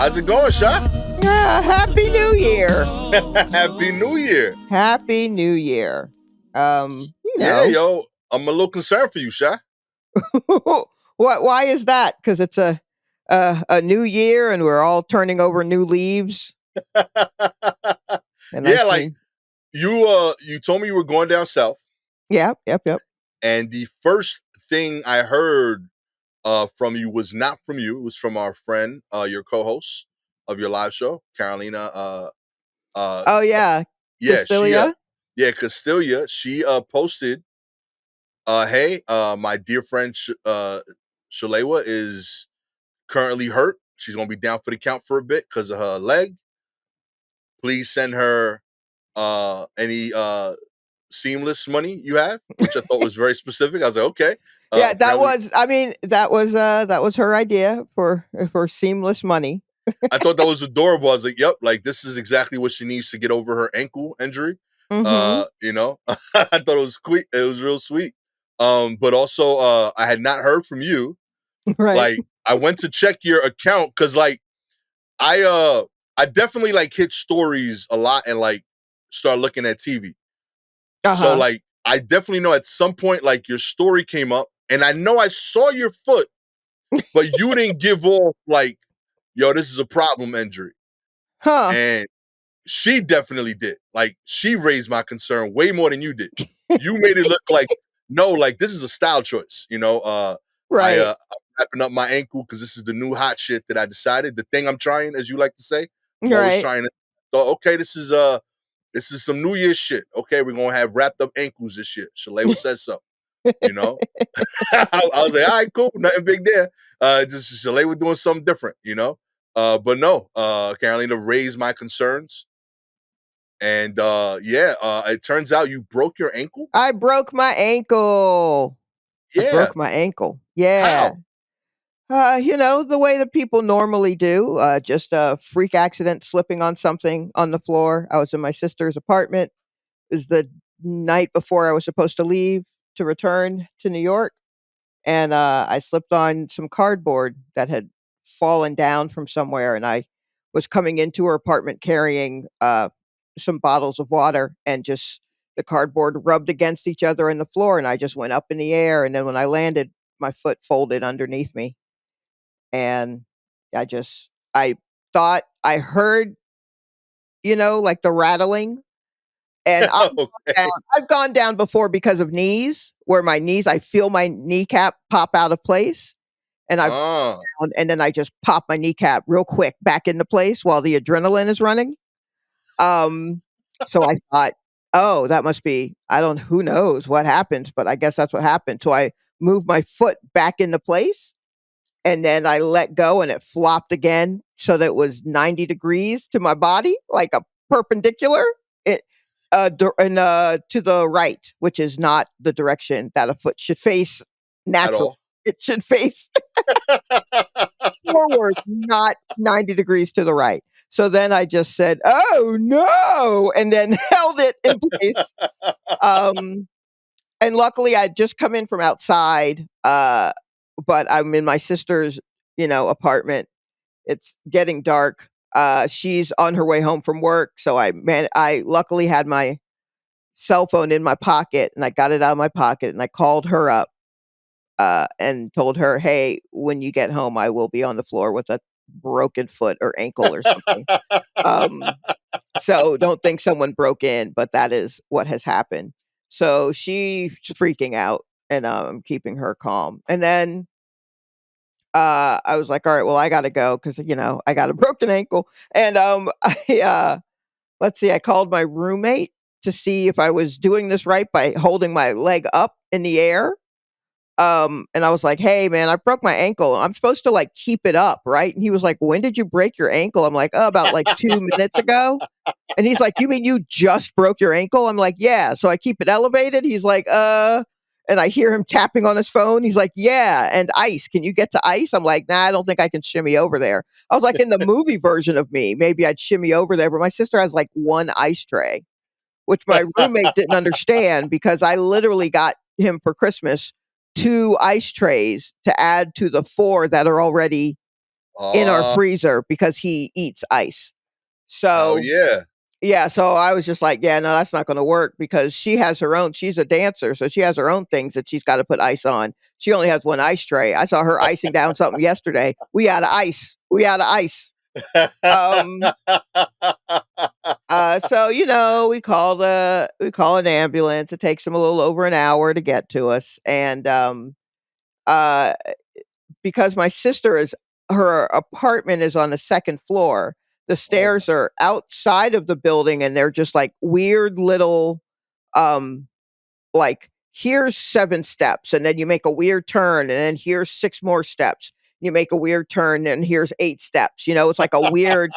How's it going, Sha? Happy New Year. Happy New Year. Happy New Year. You Yeah, know. yo, I'm a little concerned for you, Sha. Why is that? Cuz it's a new year and we're all turning over new leaves and I Yeah, like see. you told me you were going down south, Yep. and the first thing I heard from you was not from you. It was from our friend, your co-host of your live show, Carolina. Uh, Oh yeah, yeah, Castilia. Castilia. She posted, "Hey, my dear friend Shalewa is currently hurt. She's gonna be down for the count for a bit because of her leg. Please send her any seamless money you have," which I thought was very specific. I was like, okay. Yeah, that Apparently, was I mean, that was her idea for seamless money. I thought that was adorable. I was like, yep, like this is exactly what she needs to get over her ankle injury. Mhm. I thought it was sweet. It was real sweet. But also, I had not heard from you. Right. Like, I went to check your account because, like, I definitely like hit stories a lot and like start looking at TV. So Uh-huh. like I definitely know at some point like your story came up and I know I saw your foot, but you didn't give off like, yo, this is a problem injury. Huh. And she definitely did. Like she raised my concern way more than you did. You made it look like no, like this is a style choice. Right. I'm wrapping up my ankle because this is the new hot shit that I decided. The thing I'm trying, as you like to say. I'm always Right. trying to thought, okay, this is some New Year's shit. Okay, we're gonna have wrapped up ankles this shit. Shalewa says so. You know, I was like, all right, cool, nothing big there. Just Shalewa doing something different. But no, Carolina raised my concerns, and it turns out you broke your ankle. I broke my ankle. I Yeah, broke my ankle. Yeah. how? The way that people normally do, just a freak accident slipping on something on the floor. I was in my sister's apartment. It was the night before I was supposed to leave to return to New York. And I slipped on some cardboard that had fallen down from somewhere. And I was coming into her apartment carrying some bottles of water and just the cardboard rubbed against each other in the floor. And I just went up in the air. And then when I landed, my foot folded underneath me and I thought I heard, like the rattling, and Okay. I've gone down before because of knees, where I feel my kneecap pop out of place, and I've Ah, gone down, and then I just pop my kneecap real quick back into place while the adrenaline is running. Um, so I thought, "Oh, that must be I don't who knows what happens, but I guess that's what happened." So I moved my foot back into place and then I let go and it flopped again so that it was 90 degrees to my body, like a perpendicular it to the right, which is not the direction that a foot should face at naturally. all. It should face forward, not 90 degrees to the right. So then I just said, "Oh no," and then held it in place. Um, and luckily I'd just come in from outside, but I'm in my sister's, apartment. It's getting dark. She's on her way home from work, so I luckily had my cell phone in my pocket, and I got it out of my pocket, and I called her up, and told her, "Hey, when you get home, I will be on the floor with a broken foot or ankle or something." Um, so don't think someone broke in, but that is what has happened. So she's freaking out, and I'm keeping her calm. And then I was like, "All right, well, I gotta go because I got a broken ankle." And let's see, I called my roommate to see if I was doing this right by holding my leg up in the air. And I was like, "Hey, man, I broke my ankle. I'm supposed to like keep it up, right?" And he was like, "When did you break your ankle?" I'm like, "Oh, about like 2 minutes ago." And he's like, "You mean you just broke your ankle?" I'm like, "Yeah." So I keep it elevated. He's like, and I hear him tapping on his phone. He's like, "Yeah, and ice. Can you get to ice?" I'm like, "Nah, I don't think I can shimmy over there." I was like, in the movie version of me, maybe I'd shimmy over there, but my sister has like one ice tray, which my roommate didn't understand because I literally got him for Christmas 2 ice trays to add to the 4 that are already in our Oh, freezer because he eats ice. hell So yeah. yeah, so I was just like, yeah, no, that's not going to work because she has her own. She's a dancer, so she has her own things that she's got to put ice on. She only has one ice tray. I saw her icing down something yesterday. We out of ice. We out of ice. Um, so we call an ambulance. It takes them a little over an hour to get to us, and uh, because my sister is her apartment is on the second floor. The Oh stairs my. are outside of the building, and they're just like weird little, um, like here's 7 steps, and then you make a weird turn, and then here's 6 more steps. You make a weird turn, and here's 8 steps. It's like a weird,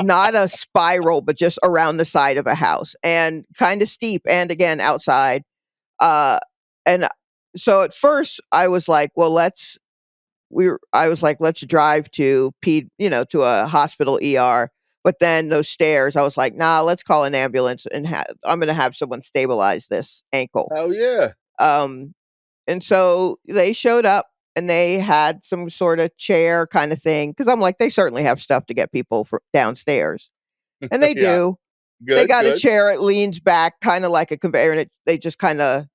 not a spiral, but just around the side of a house, and kind of steep, and again outside. Uh, and so at first I was like, well, I was like, let's drive to to a hospital ER. But then those stairs, I was like, nah, let's call an ambulance and I'm going to have someone stabilize this ankle. Hell yeah. Um, and so they showed up and they had some sort of chair kind of thing. Cause I'm like, they certainly have stuff to get people downstairs. And they Yeah. do. They Good, got a good. chair, it leans back kind of like a conveyor and they just the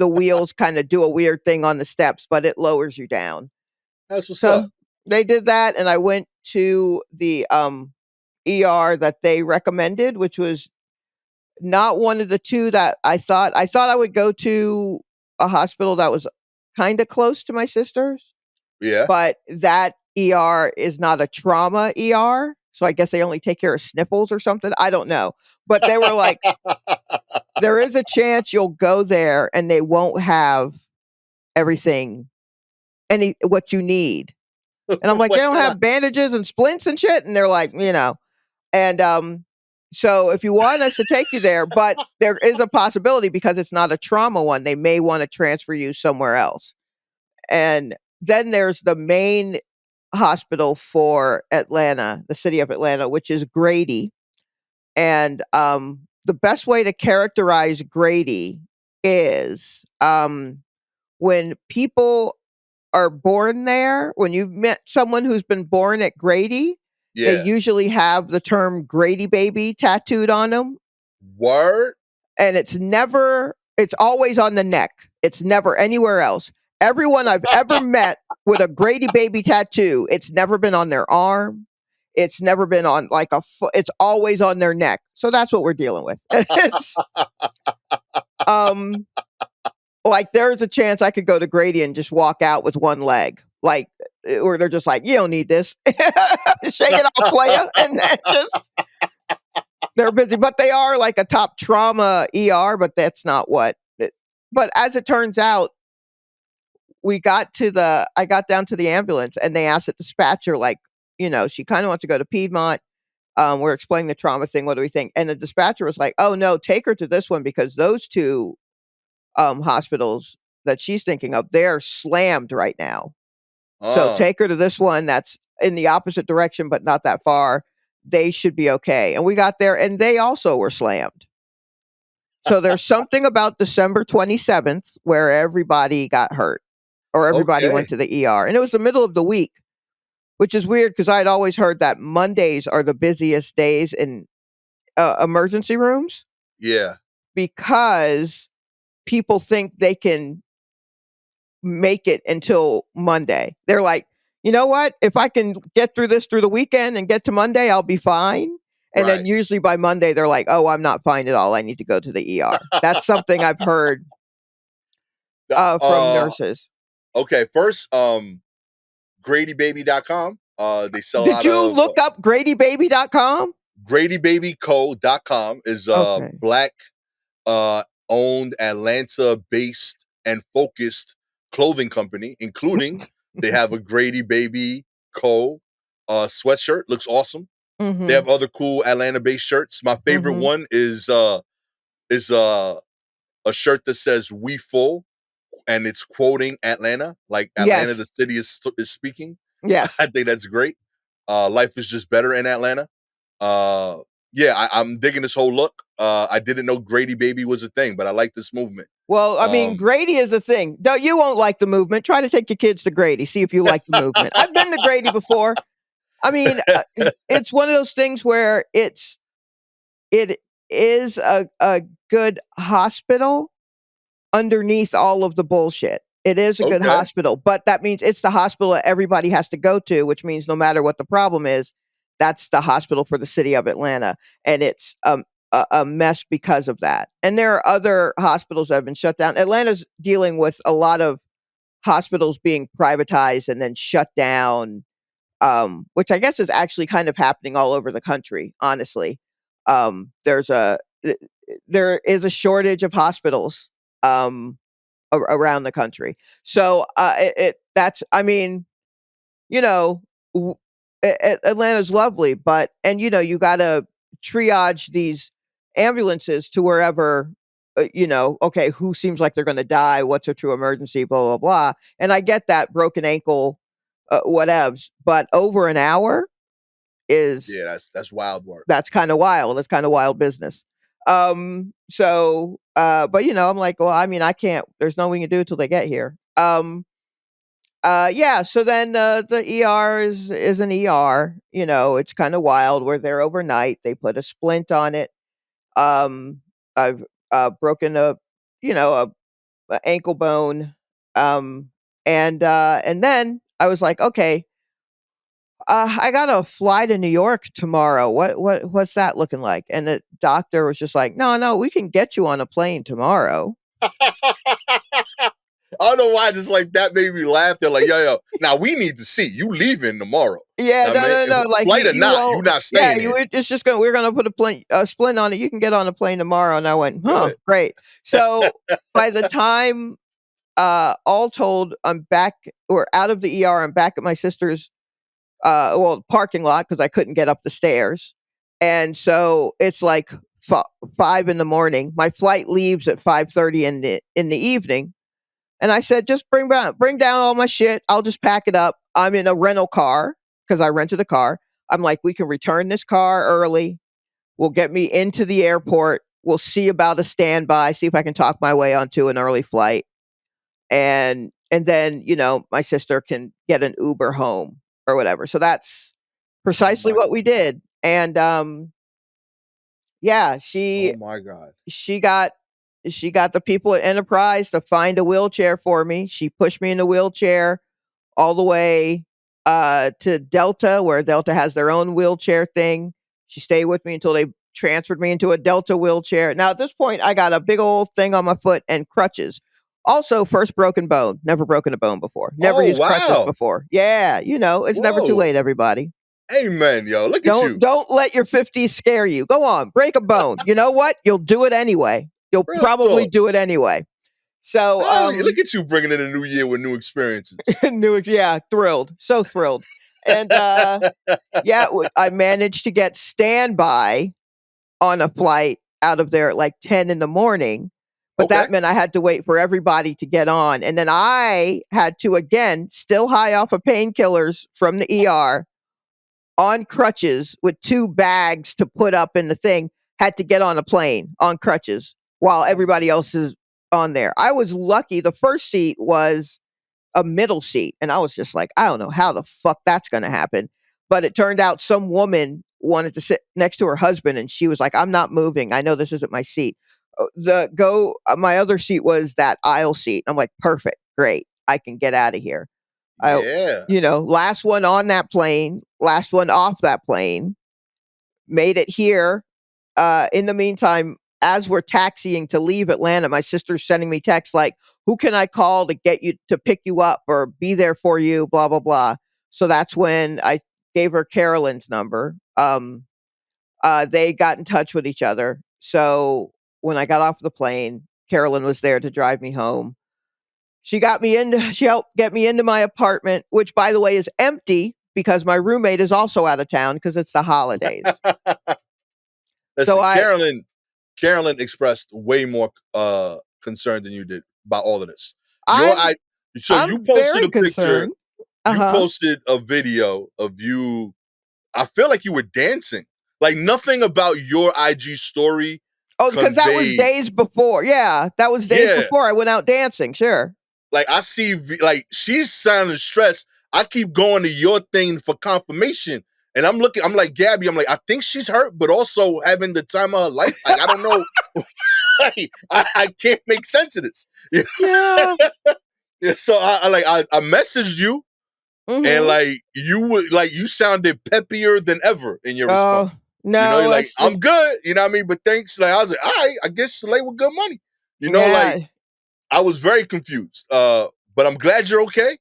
wheels kind of do a weird thing on the steps, but it lowers you down. That's what's So up. they did that, and I went to the ER that they recommended, which was not one of the two that I thought. I thought I would go to a hospital that was kind of close to my sister's, Yeah. but that ER is not a trauma ER. So I guess they only take care of sniffles or something. I don't know. But they were like, there is a chance you'll go there and they won't have everything, any what you need. And I'm like, "They What's don't that? have bandages and splints and shit?" And they're like, and, so if you want us to take you there, but there is a possibility because it's not a trauma one, they may wanna transfer you somewhere else. And then there's the main hospital for Atlanta, the city of Atlanta, which is Grady. And, the best way to characterize Grady is, when people are born there, when you've met someone who's been born at Grady, they Yeah. usually have the term Grady baby tattooed on them, Word? and it's always on the neck. It's never anywhere else. Everyone I've ever met with a Grady baby tattoo, it's never been on their arm. It's never been on like a foot. It's always on their neck. So that's what we're dealing with. It's um like, there's a chance I could go to Grady and just walk out with one leg, like, or they're just like, "You don't need this. Shake it off, playa," and then just they're busy, but they are like a top trauma ER, but that's not what it but as it turns out, I got down to the ambulance, and they asked the dispatcher, like, she kinda wants to go to Piedmont. We're explaining the trauma thing, what do we think? And the dispatcher was like, "Oh, no, take her to this one because those 2 hospitals that she's thinking of, they're slammed right now. So Uh. take her to this one that's in the opposite direction, but not that far. They should be okay." And we got there and they also were slammed. So there's something about December 27th where everybody got hurt or everybody Okay. went to the ER. And it was the middle of the week, which is weird because I'd always heard that Mondays are the busiest days in emergency rooms Yeah. because people think they can make it until Monday. They're like, "You know what? If I can get through this through the weekend and get to Monday, I'll be fine." And then Right. usually by Monday, they're like, "Oh, I'm not fine at all. I need to go to the ER." That's something I've heard The from nurses. okay, first, gradybaby.com. They sell a Did lot you of look up gradybaby.com? gradybabyco.com is a Okay. black owned Atlanta based and focused clothing company, including they have a Grady Baby Co. Sweatshirt, looks awesome. They Mhm. have other cool Atlanta based shirts. My favorite Mhm. one is a shirt that says "We Full" and it's quoting Atlanta, like Atlanta, the Yes. city is speaking. I Yes. think that's great. Life is just better in Atlanta. Uh, yeah, I'm digging this whole look. I didn't know Grady Baby was a thing, but I like this movement. Well, I mean, Um, Grady is a thing. No, you won't like the movement. Try to take your kids to Grady. See if you like the movement. I've been to Grady before. I mean, it's one of those things where it is a good hospital underneath all of the bullshit. It is a good Okay. hospital, but that means it's the hospital that everybody has to go to, which means no matter what the problem is, that's the hospital for the city of Atlanta, and it's a mess because of that. And there are other hospitals that have been shut down. Atlanta's dealing with a lot of hospitals being privatized and then shut down, which I guess is actually kind of happening all over the country. Honestly, um, there's a there is a shortage of hospitals. Around the country. So, that's I mean, you know, w Atlanta's lovely, but you gotta triage these ambulances to wherever, okay, who seems like they're gonna die, what's a true emergency, blah, blah, blah, and I get that, broken ankle, whatevs, but over an hour Yeah, is that's wild work. that's kinda wild, that's kinda wild business. But, I'm like, "Well, I mean, I can't there's nothing we can do till they get here." Yeah, so then the ER is an ER, it's kinda wild, we're there overnight, they put a splint on it, I've, broken a ankle bone, and then I was like, "Okay, I gotta fly to New York tomorrow. What's that looking like?" And the doctor was just like, "No, no, we can get you on a plane tomorrow." I don't know why, just like that made me laugh. They're like, yo, now we need to see you leaving tomorrow. Yeah, I no, mean, no, no, like, flight or you not, you won't not yeah, staying you here. it's just gonna we're gonna put a splint on it, you can get on a plane tomorrow, and I went, "Huh, Good. great." So, by the time, all told, I'm back or out of the ER, I'm back at my sister's, parking lot because I couldn't get up the stairs, and so it's like 5 in the morning, my flight leaves at 5:30 in the evening, and I said, "Just bring down all my shit. I'll just pack it up." I'm in a rental car because I rented a car. I'm like, "We can return this car early. Will get me into the airport. We'll see about a standby, see if I can talk my way onto an early flight." And then, my sister can get an Uber home or whatever. So that's Oh precisely my what we God. did. And yeah, Oh my God. she got she got the people at Enterprise to find a wheelchair for me. She pushed me in a wheelchair all the way to Delta, where Delta has their own wheelchair thing. She stayed with me until they transferred me into a Delta wheelchair. Now, at this point, I got a big old thing on my foot and crutches. Also, first broken bone. Never broken a bone before. Never Oh used crutches wow. before. Yeah, it's never too Whoa. late, everybody. Amen, yo. Look at you. Don't let your 50s scare you. Go on, break a bone. You know what? You'll do it anyway. You'll Real probably talk. do it anyway. So, Look at you bringing in a new year with new experiences. yeah, thrilled. So thrilled. And yeah, I managed to get standby on a flight out of there at like 10 in the morning, but Okay. that meant I had to wait for everybody to get on, and then I had to, again, still high off of painkillers from the ER, on crutches with 2 bags to put up in the thing, had to get on a plane on crutches while Oh my everybody else God. is on there. I was lucky, the first seat was a middle seat. And I was just like, I don't know how the fuck that's going to happen. But it turned out some woman wanted to sit next to her husband, and she was like, I'm not moving. I know this isn't my seat. My other seat was that aisle seat. I'm like, perfect, great. I can get out of here. I, Yeah. last one on that plane, last one off that plane, made it here. In the meantime, as we're taxiing to leave Atlanta, my sister's sending me texts like, "Who can I call to get you to pick you up or be there for you?" Blah blah blah. So that's when I gave her Carolyn's number. They got in touch with each other. So when I got off the plane, Carolyn was there to drive me home. She helped get me into my apartment, which, by the way, is empty because my roommate is also out of town because it's the holidays. So Listen, Carolyn expressed way more concern than you did about all of this. Your I'm I so you I'm posted very a picture, concerned. you Uh-huh. posted a video of you. I feel like you were dancing. Like nothing about your IG story Oh, because that was conveyed. days before. Yeah, that was days Yeah, before I went out dancing, sure. like like she's sounding stressed. I keep going to your thing for confirmation. And I'm looking, I'm like, Gabby, I'm like, I think she's hurt, but also having the time of her life. Like, I don't know. Like, I can't make sense of this. Yeah. Yeah, so I messaged you, and Mhm. like you sounded peppier than ever in your response. Oh, You're no, like, it's I'm just good, you know what I mean? But thanks. Like, I was like, all right, I guess Shalewa with good money. Like, yeah. I was very confused. But I'm glad you're okay.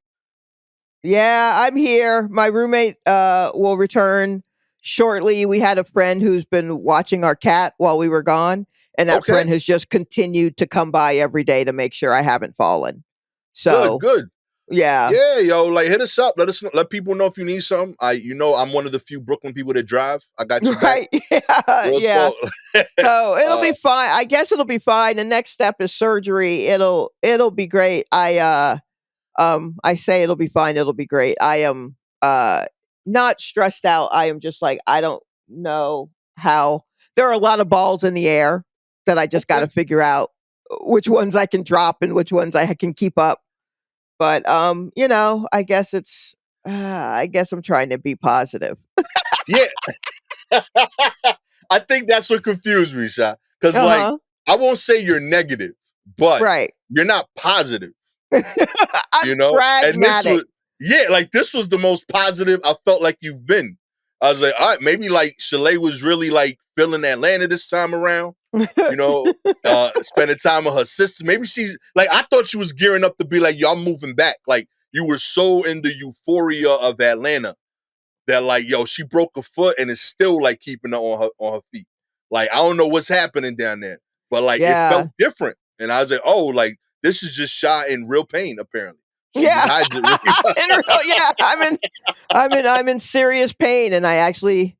Yeah, I'm here. My roommate, will return shortly. We had a friend who's been watching our cat while we were gone, and that Okay, friend has just continued to come by every day to make sure I haven't fallen. good, So, good. yeah. Yeah, yo, like hit us up. Let us know, let people know if you need something. I'm one of the few Brooklyn people that drive. I got your back. Right. Yeah, Real yeah. talk. So, it'll uh, be fine. I guess it'll be fine. The next step is surgery. It'll be great. I say it'll be fine, it'll be great. I am, not stressed out. I am just like, I don't know how there are a lot of balls in the air that I just okay. gotta figure out which ones I can drop and which ones I can keep up. But, I guess I'm trying to be positive. Yeah. I think that's what confused me, Sha. Because like Uh-huh. I won't say you're negative, but Right. you're not positive, I'm And this pragmatic. was, yeah, like this was the most positive I felt like you've been. I was like, all right, maybe like Chalet was really like feeling Atlanta this time around, you know, spending time with her sister. Maybe she's like, I thought she was gearing up to be like, y'all moving back. Like you were so in the euphoria of Atlanta that like, yo, she broke a foot and is still like keeping her on her feet. Like, I don't know what's happening down there, but like it felt Yeah. different. And I was like, oh, like this is just shot in real pain, apparently. She just Yeah. hides it really well. In real yeah, I'm in serious pain, and I actually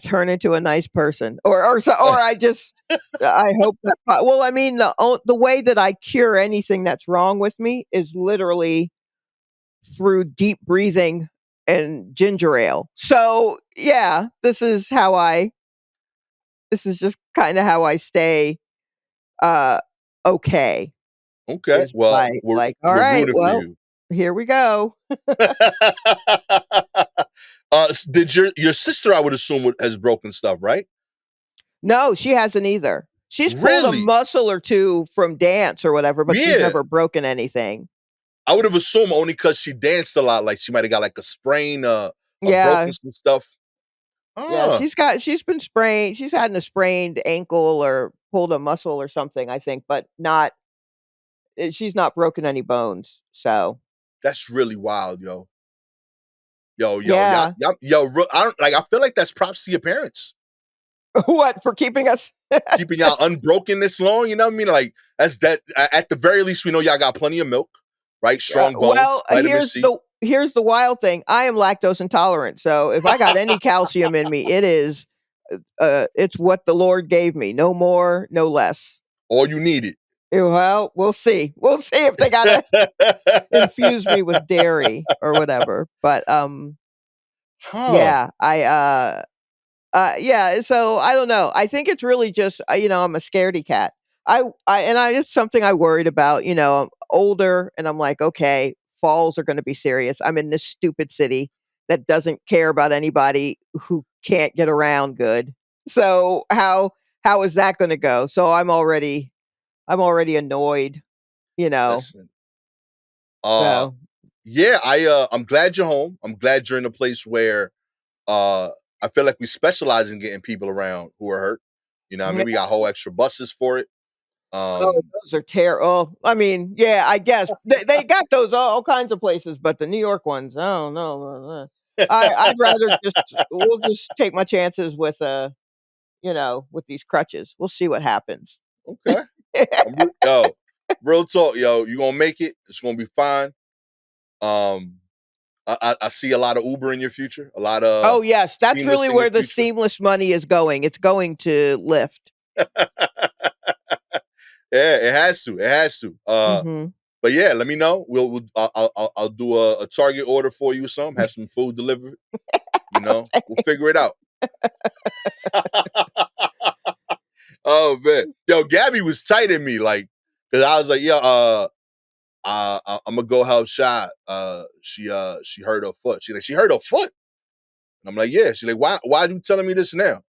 turn into a nice person, or I just I hope that. Well, I mean, the way that I cure anything that's wrong with me is literally through deep breathing and ginger ale. So yeah, this is just kind of how I stay uh okay. Okay. Is Well, by we're like, all we're right, rooting for well, you. here we go. Did your sister, I would assume, has broken stuff, right? No, she hasn't either. She's pulled a Really? muscle or 2 from dance or whatever, but she's Yeah. never broken anything. I would have assumed only because she danced a lot, like she might have got like a sprain, or broken Yeah, some stuff. yeah, Huh. she's been sprained she's had a sprained ankle or pulled a muscle or something, I think, but not she's not broken any bones, so That's really wild, yo. yeah. I don't like. I feel like that's props to your parents What, for keeping us keeping y'all unbroken this long. You know what I mean? Like that's that. At the very least, we know y'all got plenty of milk, right? Strong bones, well, vitamin C. here's the wild thing, I am lactose intolerant, so if I got any calcium in me, it's what the Lord gave me, no more, no less. All you needed. Well, we'll see. We'll see if they gotta infuse me with dairy or whatever, but, Huh. yeah, yeah, so I don't know. I think it's really just, I'm a scaredy cat. It's something I worried about, I'm older and I'm like, "Okay, falls are gonna be serious. I'm in this stupid city that doesn't care about anybody who can't get around good. So how is that gonna go?" So I'm already annoyed, you know, Listen. Uh. so Yeah. I'm glad you're home. I'm glad you're in a place where uh I feel like we specialize in getting people around who are hurt. You know, I yeah. mean, we got whole extra buses for it. Oh, Um. those are terrible. I mean, yeah, I guess they got those all kinds of places, but the New York ones, I don't know. I'd rather we'll just take my chances with with these crutches. We'll see what happens. Okay. Yo, real talk, yo. You gonna make it. It's gonna be fine. Um, I see a lot of Uber in your future, a lot of Oh yes, that's seamless really in your where the future. seamless money is going. It's going to Lyft. Yeah, it has to. It has to. Mhm. But yeah, let me know. I'll do a Target order for you or something. Have some food delivered. You know, we'll figure Thanks. it out. Oh man, yo, Gabby was tight in me, like, cause I was like, yo, I'm gonna go help Shy. She hurt her foot. She hurt her foot. I'm like, yeah. She's like, why are you telling me this now?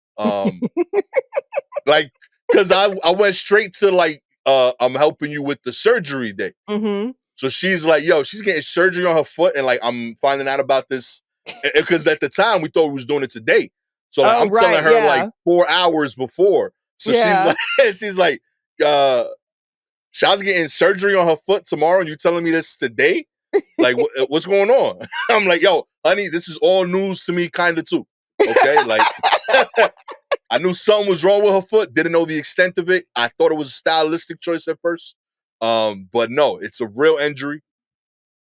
Like, cause I went straight to like, I'm helping you with the surgery day. Mhm. So she's like, yo, she's getting surgery on her foot, and like I'm finding out about this because at the time we thought we was doing it today. So like Oh, I'm telling right, her like yeah. 4 hours before. So she's Yeah. like, she's like, uh, Shaw's getting surgery on her foot tomorrow, and you telling me this today? Like, what's going on? I'm like, yo, honey, this is all news to me, kind of too. Okay, like I knew something was wrong with her foot, didn't know the extent of it. I thought it was a stylistic choice at first. But no, it's a real injury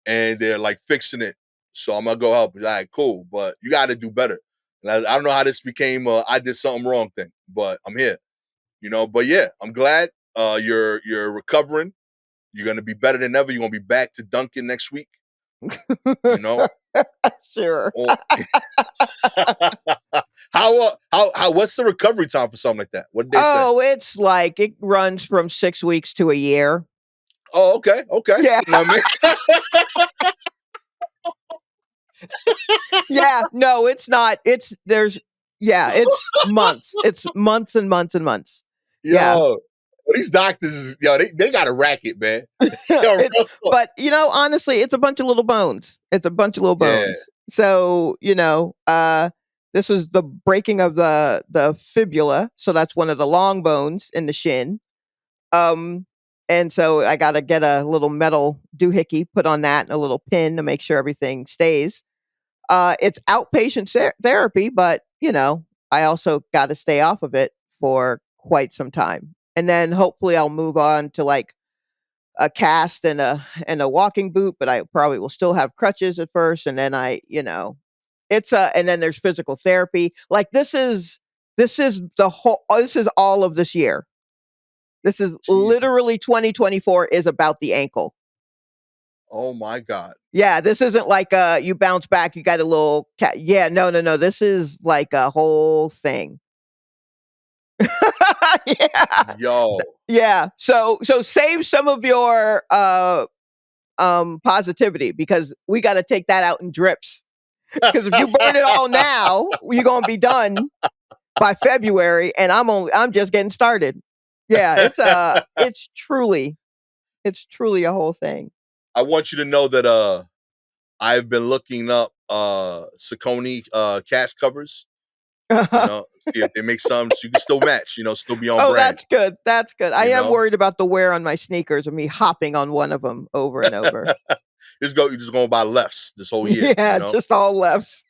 and they're like fixing it. So I'm gonna go help. All right, cool. But you gotta do better. And I don't know how this became I did something wrong thing, but I'm here. But yeah, I'm glad you're recovering. You're gonna be better than ever. You're gonna be back to Duncan next week, you know. Sure. Or how what's the recovery time for something like that? What did they say? Oh, it's like it runs from 6 weeks to a year. Oh, okay, okay. Yeah. You know what I mean? Yeah, no, it's not. It's months. It's months and months and months. Yeah. Yo, these doctors they got a racket, man. Yo, It's real talk. but, honestly, it's a bunch of little bones. It's a bunch of little Yeah. bones. So, this was the breaking of the fibula, so that's one of the long bones in the shin. Um, and so I gotta get a little metal doohickey, put on that, and a little pin to make sure everything stays. It's outpatient therapy, but, I also gotta stay off of it for quite some time. And then hopefully I'll move on to, like, a cast and a walking boot, but I probably will still have crutches at first, and then and then there's physical therapy. Like, this is all of this year. This is Jesus. literally 2024 is about the ankle. Oh my God. Yeah, this isn't like, you bounce back, you got a little yeah, no, no, no, this is like a whole thing. Yeah. Yo. Yeah, so save some of your, positivity because we gotta take that out in drips. Because if you burn it all now, you're gonna be done by February, and I'm just getting started. Yeah, it's truly a whole thing. I want you to know that I've been looking up Saucony cast covers, see if they make some so you can still match, still be on Oh, brand, that's good, that's good. I you am know? worried about the wear on my sneakers and me hopping on one of them over and over. You're just going by lefts this whole year, Yeah, just all lefts.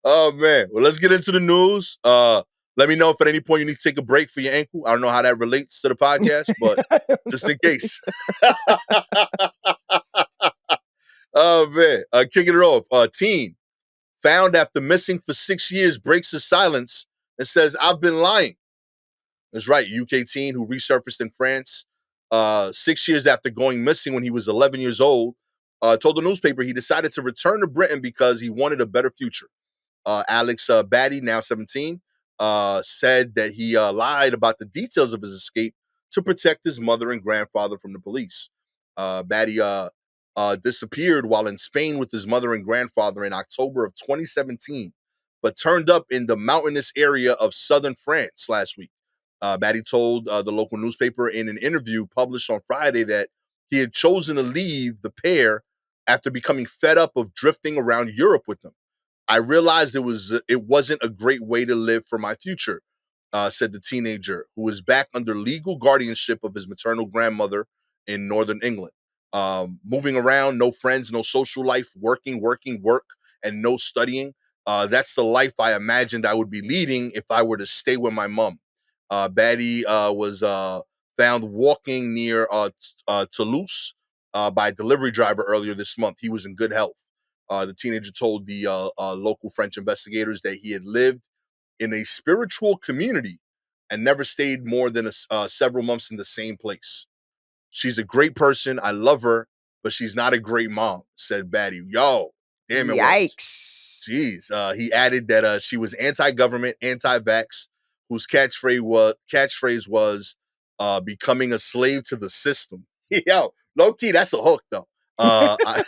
Oh man. Well, let's get into the news. Let me know if at any point you need to take a break for your ankle. I don't know how that relates to the podcast, but just in case. Oh man. Kicking it off. Teen found after missing for 6 years breaks his silence and says, I've been lying. That's right. UK teen who resurfaced in France 6 years after going missing when he was 11 years old told the newspaper he decided to return to Britain because he wanted a better future. Alex Batty, now 17, said that he lied about the details of his escape to protect his mother and grandfather from the police. Batty disappeared while in Spain with his mother and grandfather in October of 2017, but turned up in the mountainous area of southern France last week. Batty told the local newspaper in an interview published on Friday that he had chosen to leave the pair after becoming fed up of drifting around Europe with them. I realized it wasn't a great way to live for my future, said the teenager, who was back under legal guardianship of his maternal grandmother in northern England. Moving around, no friends, no social life, working, working, work, and no studying. That's the life I imagined I would be leading if I were to stay with my mom. Batty was found walking near Toulouse by a delivery driver earlier this month. He was in good health. The teenager told the local French investigators that he had lived in a spiritual community and never stayed more than several months in the same place. She's a great person. I love her, but she's not a great mom, said Batty. Yo, damn it words. Yikes. Jeez. He added that she was anti-government, anti-vax, whose catchphrase was becoming a slave to the system. Yo, low key, that's a hook though. I,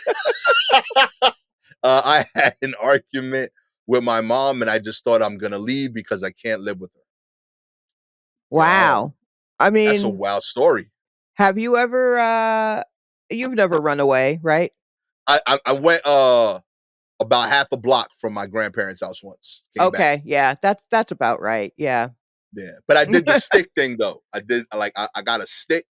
I had an argument with my mom, and I just thought I'm gonna leave because I can't live with her. Yo, Wow. I that's a mean, wild story. have you ever, you've never run away, right? I went about half a block from my grandparents' house once. Came back. Okay, yeah, that's about right, yeah. Yeah, but I did the stick thing though. I got a stick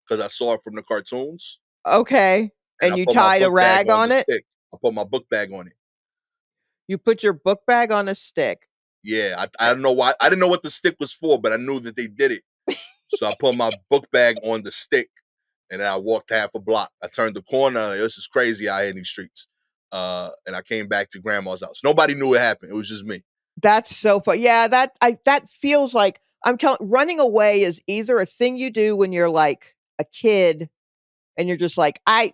because I saw it from the cartoons, Okay, and I and you put my tied a book bag rag on on the it? stick. I put my book bag on it. You put your book bag on a stick. Yeah, I don't know why. I didn't know what the stick was for, but I knew that they did it. So I put my book bag on the stick, and then I walked half a block. I turned the corner. Like, this is crazy out here in these streets. And I came back to grandma's house. Nobody knew what happened. It was just me. That's so fun. Yeah, that feels like I'm telling running away is either a thing you do when you're like a kid and you're just like, I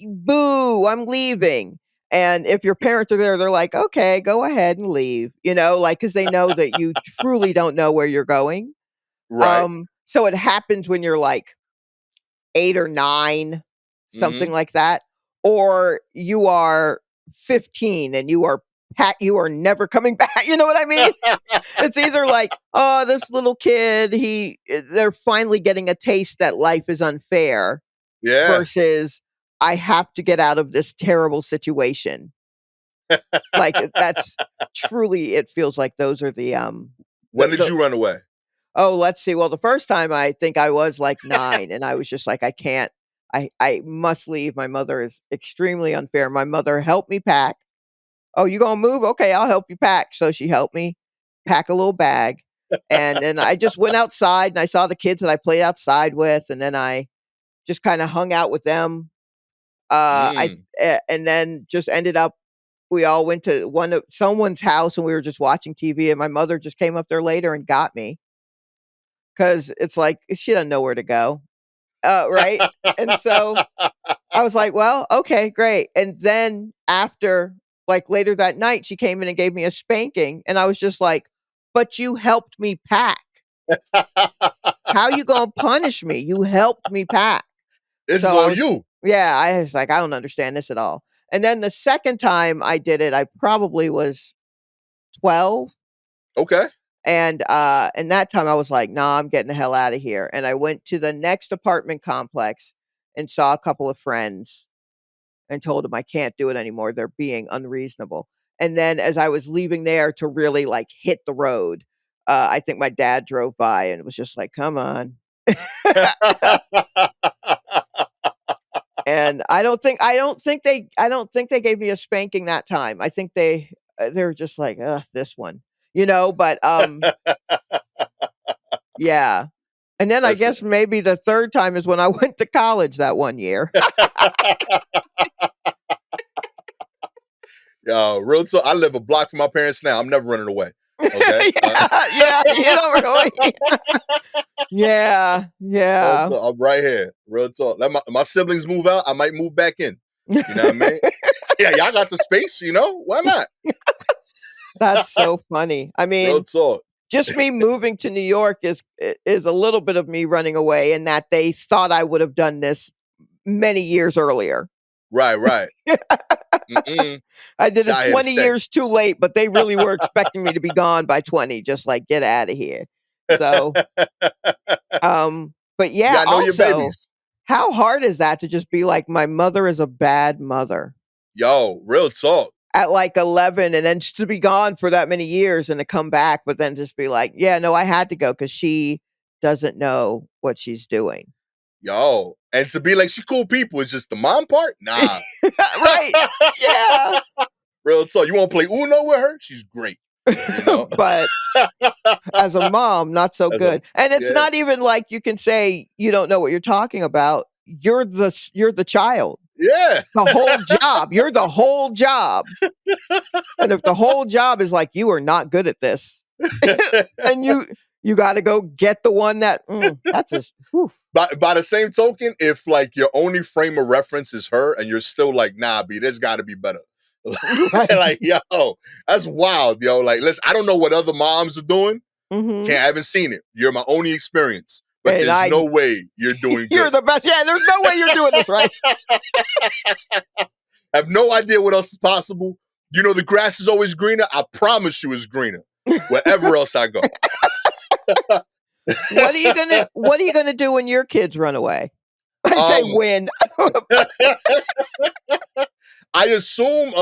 boo, I'm leaving. And if your parents are there, they're like, okay, go ahead and leave, like because they know that you truly don't know where you're going. Right. So it happens when you're like 8 or 9, something Mm-hmm. like that, or you are 15 and you are never coming back. You know what I mean? It's either like, "Oh, this little kid, they're finally getting a taste that life is unfair," Yeah. versus, "I have to get out of this terrible situation." Like, that's truly it feels like those are When did the you run away? oh, let's see, well, the first time I think I was, like, 9, and I was just like, "I can't. I must leave. My mother is extremely unfair." My mother helped me pack. "Oh, you gonna move? Okay, I'll help you pack." So she helped me pack a little bag, and then I just went outside, and I saw the kids that I played outside with, and then I just kinda hung out with them. Mm. And then just ended up we all went to one of someone's house, and we were just watching TV, and my mother just came up there later and got me because it's like, she doesn't know where to go, right? And so I was like, "Well, okay, great." And then after, like, later that night, she came in and gave me a spanking, and I was just like, "But you helped me pack. How you gonna punish me? You helped me pack." This is So I all was you. yeah, I was like, "I don't understand this at all." And then the second time I did it, I probably was 12, Okay. and that time I was like, "Nah, I'm getting the hell out of here." And I went to the next apartment complex and saw a couple of friends and told them I can't do it anymore. They're being unreasonable. And then as I was leaving there to really like hit the road, I think my dad drove by and was just like, "Come on." And I don't think they gave me a spanking that time. I think they're just like, "Ugh, this one." But yeah. And then I Listen. guess maybe the third time is when I went to college that one year. Yo, real talk. I live a block from my parents now. I'm never running away. Okay. Yeah, yeah, you don't really. Yeah, Real yeah. talk. I'm right here. Real talk. Let my siblings move out. I might move back in. You know what I mean? Yeah, y'all got the space. Why not? That's so funny. I Real mean, talk. just me moving to New York is a little bit of me running away in that they thought I would have done this many years earlier. Right, right. Mm-mm. I did it Shot here to 20 stay. years too late, but they really were expecting me to be gone by 20, just like, "Get out of here." So, but You yeah, gotta know your also, babies. how hard is that to just be like, "My mother is a bad mother." Yo, real talk. At like 11 and then just to be gone for that many years and to come back, but then just be like, "Yeah, no, I had to go because she doesn't know what she's doing." Yo. And to be like, she cool people. It's just the mom part? Nah. Right. Yeah. Real talk. You want to play Uno with her? She's great. You know? But as a mom, not so As a, good. And it's yeah. not even like you can say you don't know what you're talking about. You're the child. Yeah. The whole job. You're the whole job. And if the whole job is like, "You are not good at this," then you gotta go get the one that's just whew. By the same token, if like your only frame of reference is her and you're still like, nah, B, there's gotta be better. Right. Like, yo, that's wild, yo. Like, listen, I don't know what other moms are doing. Mhm. I haven't seen it. You're my only experience. But And there's I no way you're doing you're good. the best. Yeah, there's no way you're doing this right. have no idea what else is possible. You know, the grass is always greener. I promise you, it's greener wherever else I go. What are you gonna do when your kids run away? I say Um, when. I assume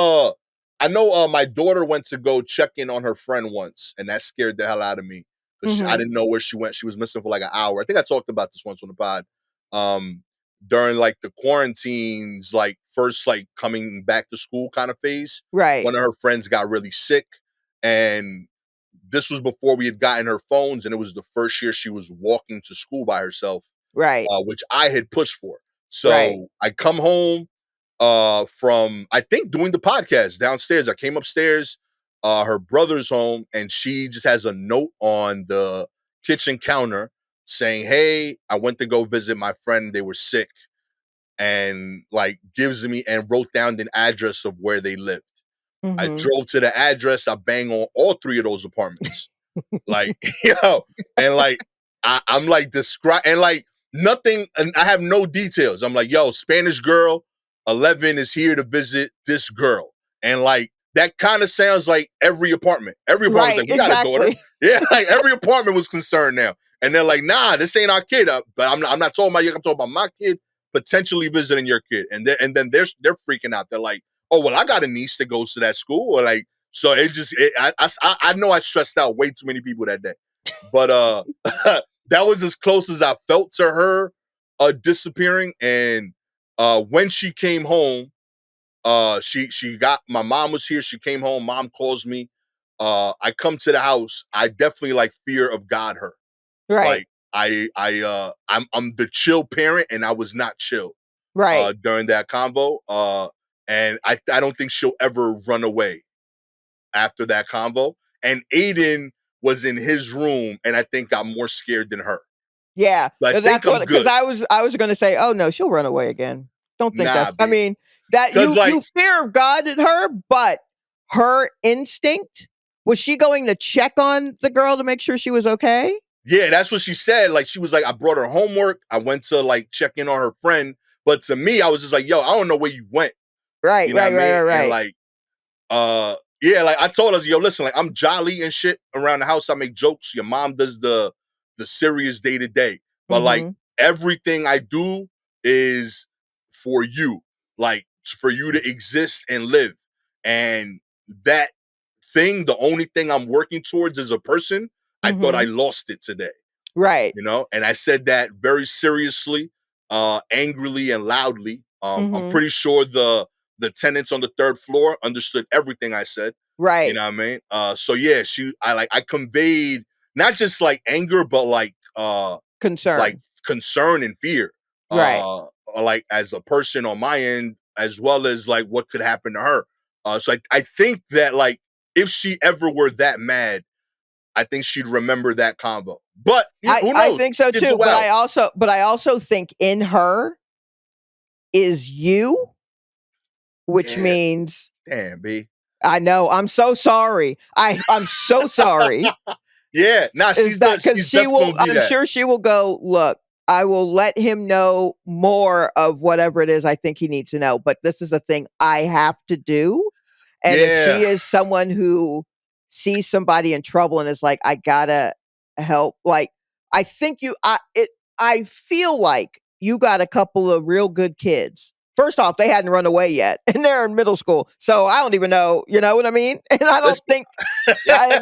I know my daughter went to go check in on her friend once, and that scared the hell out of me because I Mhm. didn't know where she went. She was missing for like an hour. I think I talked about this once on the pod. During like the quarantines, like first like coming back to school kind of phase, Right. one of her friends got really sick, and this was before we had gotten her phones, and it was the first year she was walking to school by herself, Right. which I had pushed for. Right. So I come home from I think doing the podcast downstairs. I came upstairs, her brother's home, and she just has a note on the kitchen counter saying, "Hey, I went to go visit my friend. They were sick." And like gives me and wrote down an address of where they lived. I Mhm. drove to the address. I bang on all three of those apartments. Like, yo, and like I'm like describe and like nothing, and I have no details. I'm like, yo, Spanish girl, 11 is here to visit this girl. And like that kind of sounds like every apartment. Every apartment's Right, like, we got a daughter. exactly. Yeah, like every apartment was concerned now. And they're like, nah, this ain't our kid. But I'm not talking about you, I'm talking about my kid potentially visiting your kid. And then they're freaking out. They're like, oh, well, I got a niece that goes to that school. Or like, so I know I stressed out way too many people that day, but that was as close as I felt to her disappearing. And when she came home, she got my mom was here. She came home. Mom calls me. I come to the house. I definitely like fear of God her. Right. Like I'm the chill parent, and I was not chill Right. during that convo. And I don't think she'll ever run away after that convo. And Aiden was in his room, and I think got more scared than her. Yeah, So I think that's I'm what because good. I was gonna say, "Oh, no, she'll run away again." Don't think Nah, that's I B. mean, that Cause you like, fear of God in her, but her instinct was she going to check on the girl to make sure she was okay? yeah, that's what she said. Like, she was like, I brought her homework. I went to like check in on her friend. But to me, I was just like, yo, I don't know where you went. Right, You know what right, I right, mean? right, And right. like, yeah, like I told us, yo, listen, like I'm jolly and shit around the house. I make jokes. Your mom does the serious day to day, but like Mhm. everything I do is for you, like for you to exist and live. And that thing, the only thing I'm working towards as a person, I thought I Mhm. lost it today, Right. you know? And I said that very seriously, angrily and loudly. I'm Mhm. pretty sure the tenants on the third floor understood everything I said. You Right. know what I mean? So yeah, I conveyed not just like anger, but like Concern. concern and fear. Right. Like as a person on my end, as well as like what could happen to her. So I think that like if she ever were that mad, I think she'd remember that convo. But you know, who I knows? think so Kids are too, but wild. I also think in her is you, which Yeah, means damn, B. I know, I'm so sorry. I'm so sorry. Yeah, nah, Is that because she's she definitely will gonna be I'm that. sure she will go, "Look, I will let him know more of whatever it is I think he needs to know, but this is a thing I have to do." And if Yeah, she is someone who sees somebody in trouble and is like, "I gotta help," like, I think I feel like you got a couple of real good kids. First off, they hadn't run away yet, and they're in middle school, so I don't even know, you know what I mean? And I don't listen. think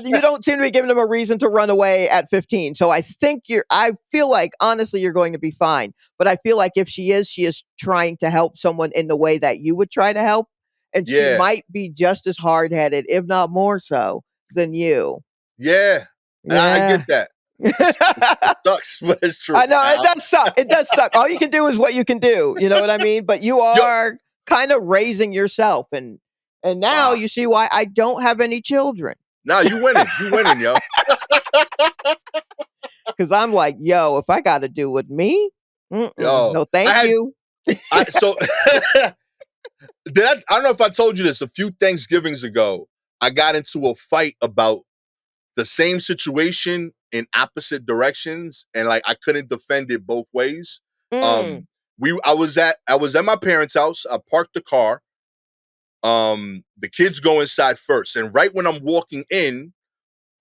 you don't seem to be giving them a reason to run away at 15. So I feel like honestly you're going to be fine. But I feel like if she is trying to help someone in the way that you would try to help. And she Yeah, might be just as hard headed, if not more so, than you. yeah, and I Yeah. get that. It sucks, but it's true. I know it does suck. It does suck. All you can do is what you can do. You know what I mean? But you Yo, are kind of raising yourself and now wow. you see why I don't have any children. Nah, you winning, yo. Because I'm like, yo, if I got to do with me, Yo, no, thank you. I so I don't know if I told you this a few Thanksgivings ago. I got into a fight about the same situation in opposite directions, and like I couldn't defend it both ways. Mm, Um, I was at my parents' house. I parked the car, The kids go inside first, and right when I'm walking in,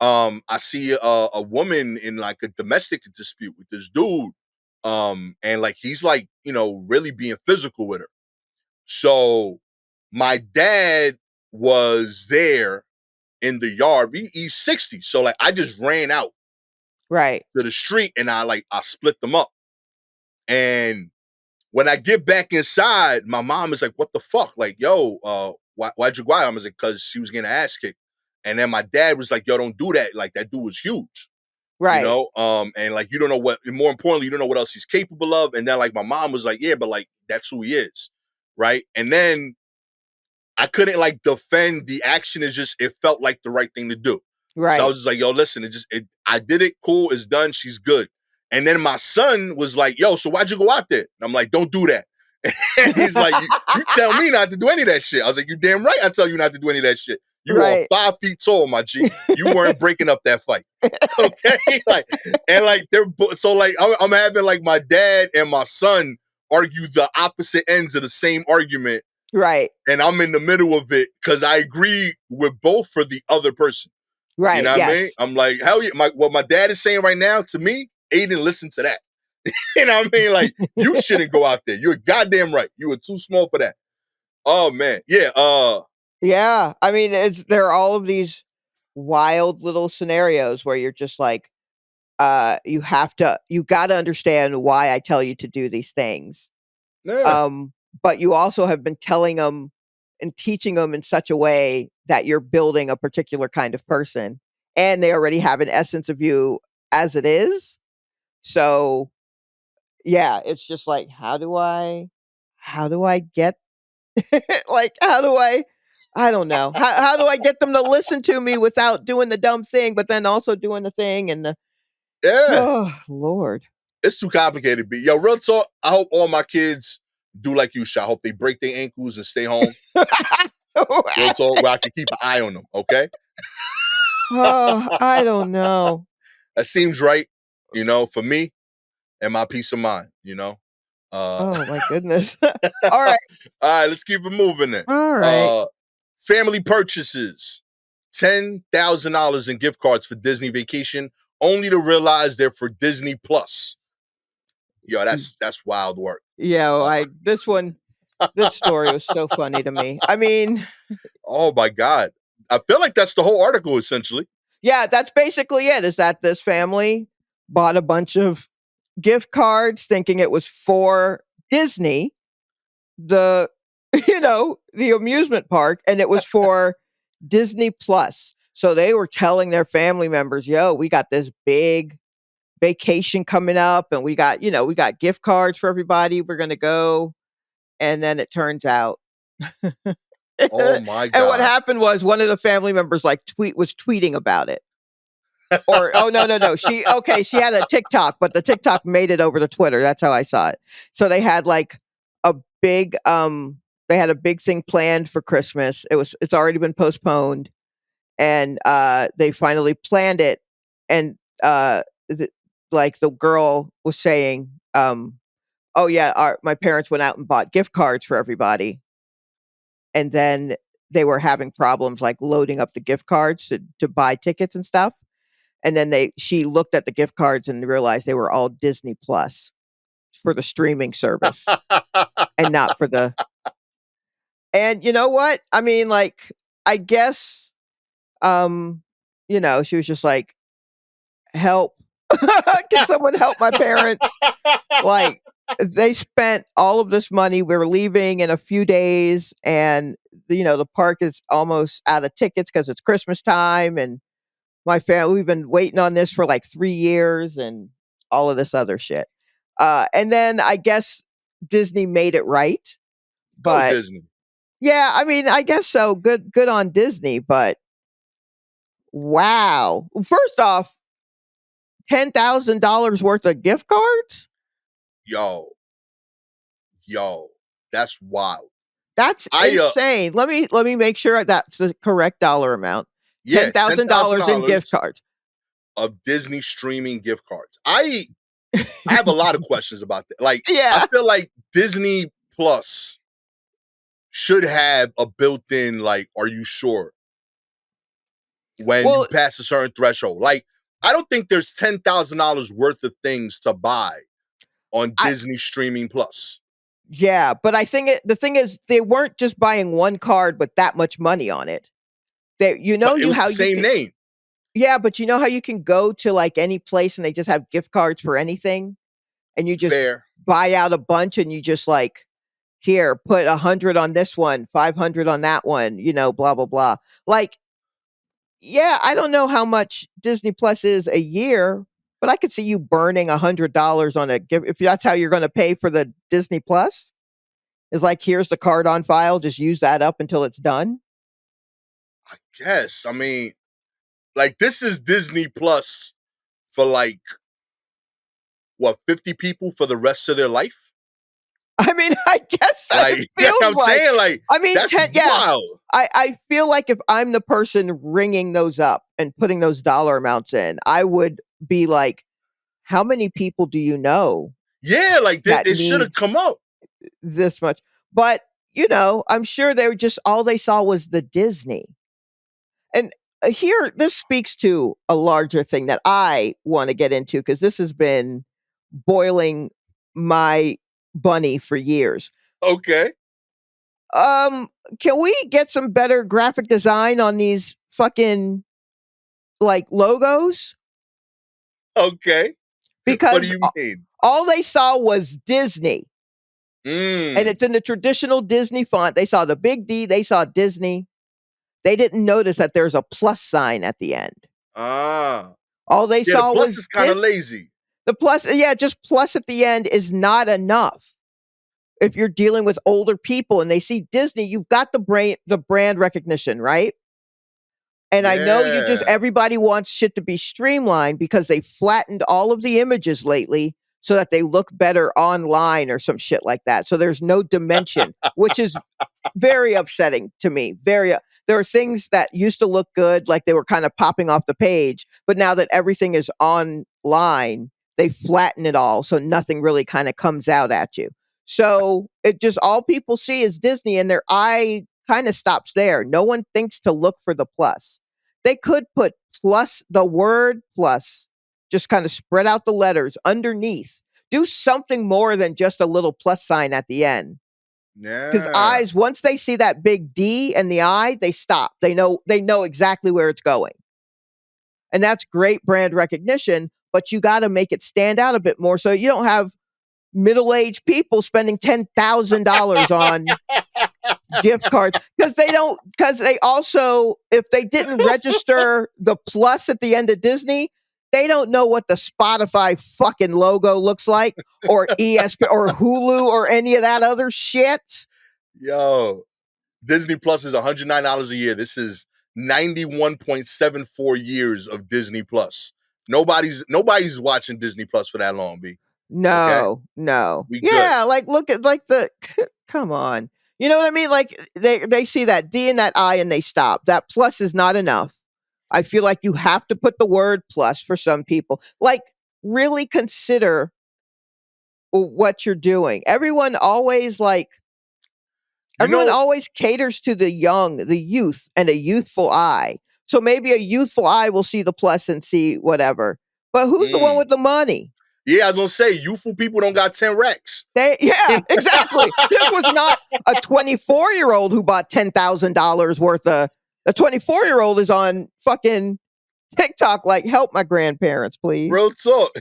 I see a woman in like a domestic dispute with this dude. And like he's like, really being physical with her. So my dad was there in the yard. He's 60. So like I just ran out Right. to the street and I split them up. And when I get back inside, my mom is like, "What the fuck? Like, yo, why'd you go out?" I was like, "Cause she was getting her ass kicked." And then my dad was like, "Yo, don't do that. Like, that dude was huge, Right. and like you don't know what. And more importantly, you don't know what else he's capable of." And then like my mom was like, "Yeah, but like that's who he is, right?" And then I couldn't like defend the action. It's just it felt like the right thing to do. So I Right. was just like, "Yo, listen, I did it. Cool, it's done. She's good." And then my son was like, "Yo, so why'd you go out there?" And I'm like, "Don't do that." And he's like, you tell me not to do any of that shit. I was like, you damn right I tell you not to do any of that shit. You are Right. 5 feet tall, my G. You weren't breaking up that fight. Okay? Like, and like so like I'm having like my dad and my son argue the opposite ends of the same argument. Right. And I'm in the middle of it because I agree with both for the other person. You Right. know what I mean? Yes. I'm like, hell yeah, what my dad is saying right now to me, Aiden, listen to that. You know what I mean? Like, you shouldn't go out there. You're goddamn right. You were too small for that. Oh man. Yeah. Yeah. I mean, there are all of these wild little scenarios where you're just like, you got to understand why I tell you to do these things. Yeah. Um, but you also have been telling them and teaching them in such a way that you're building a particular kind of person, and they already have an essence of you as it is. So, yeah, it's just like, how do I get like, I don't know. How do I get them to listen to me without doing the dumb thing, but then also doing the thing and the Yeah. oh, Lord. It's too complicated, B. Yo, real talk. I hope all my kids do like you, Sha. I hope they break their ankles and stay home. Real talk, where I can keep an eye on them. Okay. Oh, I don't know. That seems right, for me and my peace of mind. Uh Oh my goodness. All right. all right, let's keep it moving then. All right. Uh Family purchases $10,000 in gift cards for Disney vacation, only to realize they're for Disney Plus. Yo, that's wild work. Yeah, well, Uh, this story was so funny to me. I mean, oh my god, I feel like that's the whole article essentially. yeah, that's basically it, is that this family bought a bunch of gift cards thinking it was for Disney, the the amusement park, and it was for Disney Plus. So they were telling their family members, "Yo, we got this big vacation coming up and we got gift cards for everybody. We're going to go." And then it turns out Oh my and what god. happened was one of the family members was tweeting about it. Or oh no, no, no. She had a TikTok, but the TikTok made it over to Twitter. That's how I saw it. So a big they had a big thing planned for Christmas. It's already been postponed, and they finally planned it, and like the girl was saying, oh yeah, my parents went out and bought gift cards for everybody, and then they were having problems like loading up the gift cards to buy tickets and stuff. And then she looked at the gift cards and realized they were all Disney Plus for the streaming service and not for the and you know what? I mean, like, I guess, um, she was just like, "Help. Can someone help my parents?" Like, they spent all of this money. We're leaving in a few days, and, the park is almost out of tickets because it's Christmas time, and my family, we've been waiting on this for like 3 years and all of this other shit. And then I guess Disney made it right, Go but Disney. yeah, I mean, I guess so. Good on Disney, but wow. First off, $10,000 worth of gift cards? Yo, yo, that's wild. That's I insane. Let me make sure that's the correct dollar amount. Yeah, ten thousand $10,000 in gift dollars cards. of Disney streaming gift cards. I have a lot of questions about that. Like, I Yeah. feel like Disney Plus should have a built-in, like, are you sure? When you Well, pass a certain threshold. Like, I don't think there's $10,000 worth of things to buy on I Disney Streaming Plus. yeah, but I think the thing is they weren't just buying one card with that much money on it. They But it you was how the you same can name. yeah, but you know how you can go to, like, any place and they just have gift cards for anything? And you just Fair. buy out a bunch and you just, like, "Here, put 100 on this one, 500 on that one," blah, blah, blah. Like, yeah, I don't know how much Disney Plus is a year, but I could see you burning $100 on a gift if that's how you're gonna pay for the Disney Plus. Is like, "Here's the card on file, just use that up until it's done." I guess. I mean, like, this is Disney Plus for, like, what, 50 people for the rest of their life? I mean, I guess that Like, it you know what feels I'm like saying? Like, I mean, that's 10 yeah. wild. I feel like if I'm the person ringing those up and putting those dollar amounts in, I would be like, "How many people do you know Yeah, like, that it should have come needs up. this much?" But, I'm sure they were just all they saw was the Disney. And, here this speaks to a larger thing that I wanna get into because this has been boiling my bunny for years. Okay. Um, can we get some better graphic design on these fucking, like, logos? Okay. What do Because you mean? all they saw was Disney, and Mm. it's in the traditional Disney font. They saw the big D, they saw Disney. They didn't notice that there's a plus sign at the end. Ah. All they Yeah, the saw plus was is kinda lazy. the plus yeah, just plus at the end is not enough. If you're dealing with older people and they see Disney, you've got the brand recognition, right? And I know you just Yeah. everybody wants shit to be streamlined because they flattened all of the images lately so that they look better online or some shit like that. So there's no dimension, which is very upsetting to me. There are things that used to look good, like they were kind of popping off the page, but now that everything is online, they flatten it all so nothing really kind of comes out at you. So it just all people see is Disney and their eye kind of stops there. No one thinks to look for the plus. They could put plus the word plus, just kind of spread out the letters underneath. Do something more than just a little plus sign at the end. 'Cause Yeah. eyes, once they see that big D and the I, they stop. They know exactly where it's going. And that's great brand recognition, but you gotta make it stand out a bit more so you don't have middle-aged people spending $10,000 on gift cards because they also if they didn't register the plus at the end of Disney, they don't know what the Spotify fucking logo looks like or ESP or Hulu or any of that other shit. Yo, Disney Plus is $109 a year. This is 91.74 years of Disney Plus. Nobody's watching Disney Plus for that long, B. Okay? No, no. We good. Yeah, like, look at, like, the come on. You know what I mean? Like, they see that D and that I and they stop. That plus is not enough. I feel like you have to put the word plus for some people. Like, really consider what you're doing. You Everyone know, always caters to the young, the youth, and a youthful eye. So maybe a youthful eye will see the plus and see whatever. But who's the one mm, with the money? yeah, I was gonna say youthful people don't got 10 racks. Yeah, exactly. This was not a 24-year-old who bought $10,000 worth of a 24-year-old is on fucking TikTok like, "Help my grandparents, please." Real talk.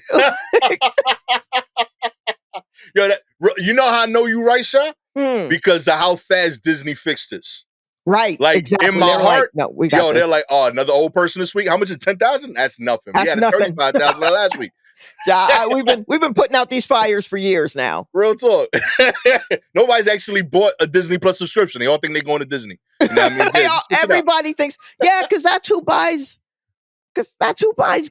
Yo, you know how I know you right, Sha? Hmm. Because of how fast Disney fixed this. Right, Like, in exactly. my They're like, heart, "No, we got yo, this. they're like, oh, another old person this week. How much is 10,000? That's nothing. We That's had a nothing." 35,000 last week. Yeah, we've been putting out these fires for years now. Real talk. Nobody's actually bought a Disney Plus subscription. They all think they're going to Disney. You know what I mean? Yeah, just switch it up. Everybody thinks, yeah, because that's who buys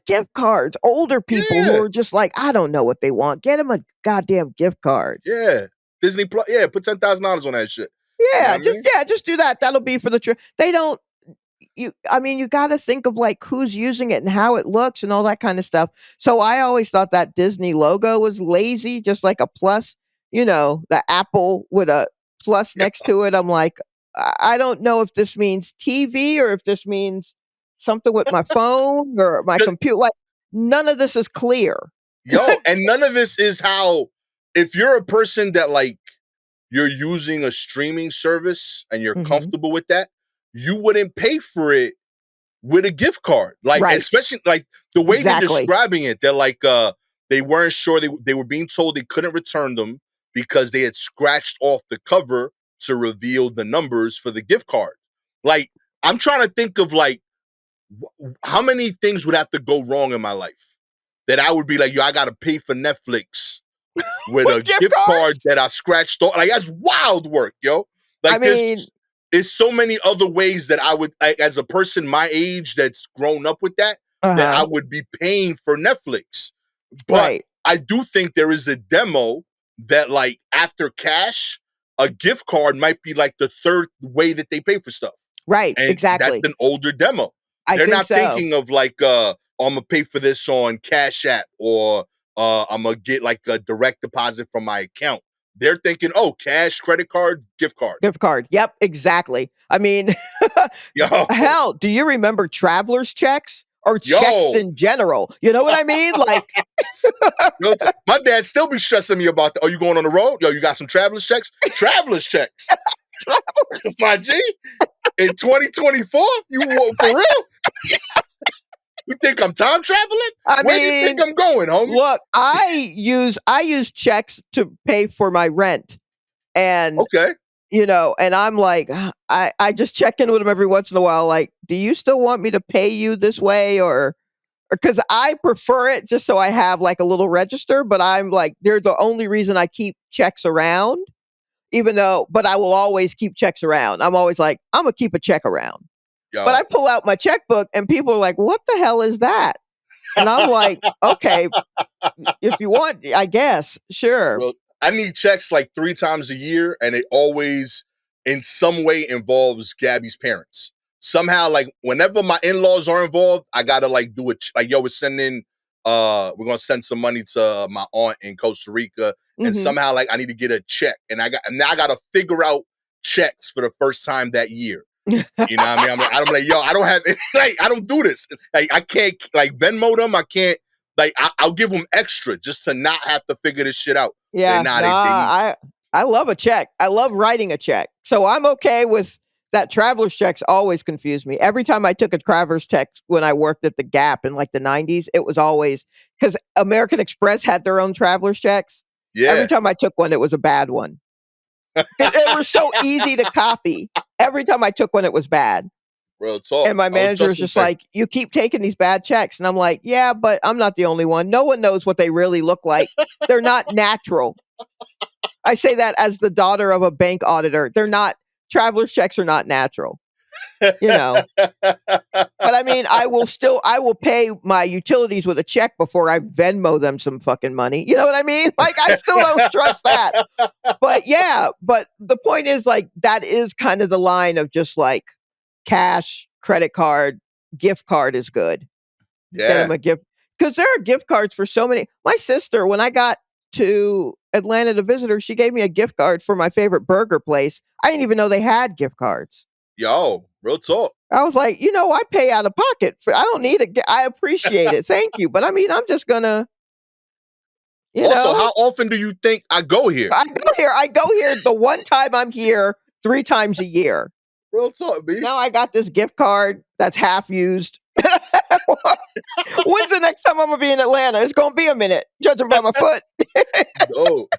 gift cards. Older people who Yeah, are just like, I don't know what they want. Get them a goddamn gift card. yeah. Disney Plus, yeah, put $10,000 on that shit. You know what I mean? Just do that. That'll be for the trip. They don't I mean, you gotta think of, like, who's using it and how it looks and all that kinda stuff. So, I always thought that Disney logo was lazy, just like a plus, the apple with a plus Yeah. next to it. I'm like, I don't know if this means TV or if this means something with my phone or my 'Cause computer. Like, none of this is clear. Yo, and none of this is how if you're a person that like you're using a streaming service and you're Mhm. comfortable with that, you wouldn't pay for it with a gift card. Like, Right. especially like the way they're Exactly. describing it, they're like they weren't sure they were being told they couldn't return them because they had scratched off the cover to reveal the numbers for the gift card. Like, I'm trying to think of like how many things would have to go wrong in my life that I would be like, yo, I gotta pay for Netflix with With a gift gift card cards? that I scratched off. Like, that's wild work, yo. I Like mean, there's so many other ways that I would like, as a person my age that's grown up with that I uh-huh. would be paying for Netflix. But Right. I do think there is a demo that like after cash, a gift card might be like the third way that they pay for stuff. Right. And that's Exactly. an older demo. I They're think not so. thinking of like oh, I'm gonna pay for this on Cash App or I'm gonna get like a direct deposit from my account. They're thinking, oh, cash, credit card, gift card. Gift card. Yep, exactly. I mean, Yo, hell, do you remember traveler's checks or checks yo, in general? You know what I mean? Like, yo, my dad still be stressing me about that. Oh, you going on the road? Yo, you got some traveler's checks? Traveler's checks. My G, in 2024? For real? You think I'm time traveling? I Where do you think mean, I'm going, homie? look, I use checks to pay for my rent. And Okay. and I'm like, I just check in with them every once in a while, like, do you still want me to pay you this way or because I prefer it just so I have like a little register, but I'm like, they're the only reason I keep checks around, but I will always keep checks around. I'm always like, I'm gonna keep a check around. But I Yo. pull out my checkbook and people are like, what the hell is that? And I'm like, okay, if you want, I guess, sure. Bro, I need checks like 3 times a year, and it always, in some way, involves Gabby's parents. Somehow, like whenever my in-laws are involved, I gotta like do it. Like, yo, we're sending, we're gonna send some money to my aunt in Costa Rica, and Hmm. somehow, like, I need to get a check, and now I gotta figure out checks for the first time that year. You know what I mean? I'm like, yo, I don't have like I don't do this. Like I can't like Venmo them. I can't like I'll give them extra just to not have to figure this shit out. Yeah, Nah, nah, they need. I love a check. I love writing a check. So I'm okay with that. Traveler's checks always confuse me. Every time I took a traveler's check when I worked at the Gap in like the 90s, it was always because American Express had their own traveler's checks. Every Yeah, time I took one, it was a bad one. They were so easy to copy. Every time I took one, it was bad. real talk. And my I was manager just is gonna just say, like, "You keep taking these bad checks." And I'm like, "Yeah, but I'm not the only one. No one knows what they really look like. They're not natural." I say that as the daughter of a bank auditor. They're not traveler's checks are not natural, you know. But I mean, I will pay my utilities with a check before I Venmo them some fucking money. You know what I mean? Like I still don't trust that. But yeah, but the point is like that is kind of the line of just like cash, credit card, gift card is good. Get yeah, them a gift because there are gift cards for so many. My sister, when I got to Atlanta to visit her, she gave me a gift card for my favorite burger place. I didn't even know they had gift cards. yo, real talk. I was like, I pay out of pocket for. I don't need it. I appreciate it. Thank you, but I mean, I'm just gonna, you Also, know, how often do you think I go here? I go here. I go here the one time I'm here 3 times a year. Real talk, B. Now I got this gift card that's half used. When's the next time I'm gonna be in Atlanta? It's gonna be a minute, judging by my foot. Oh,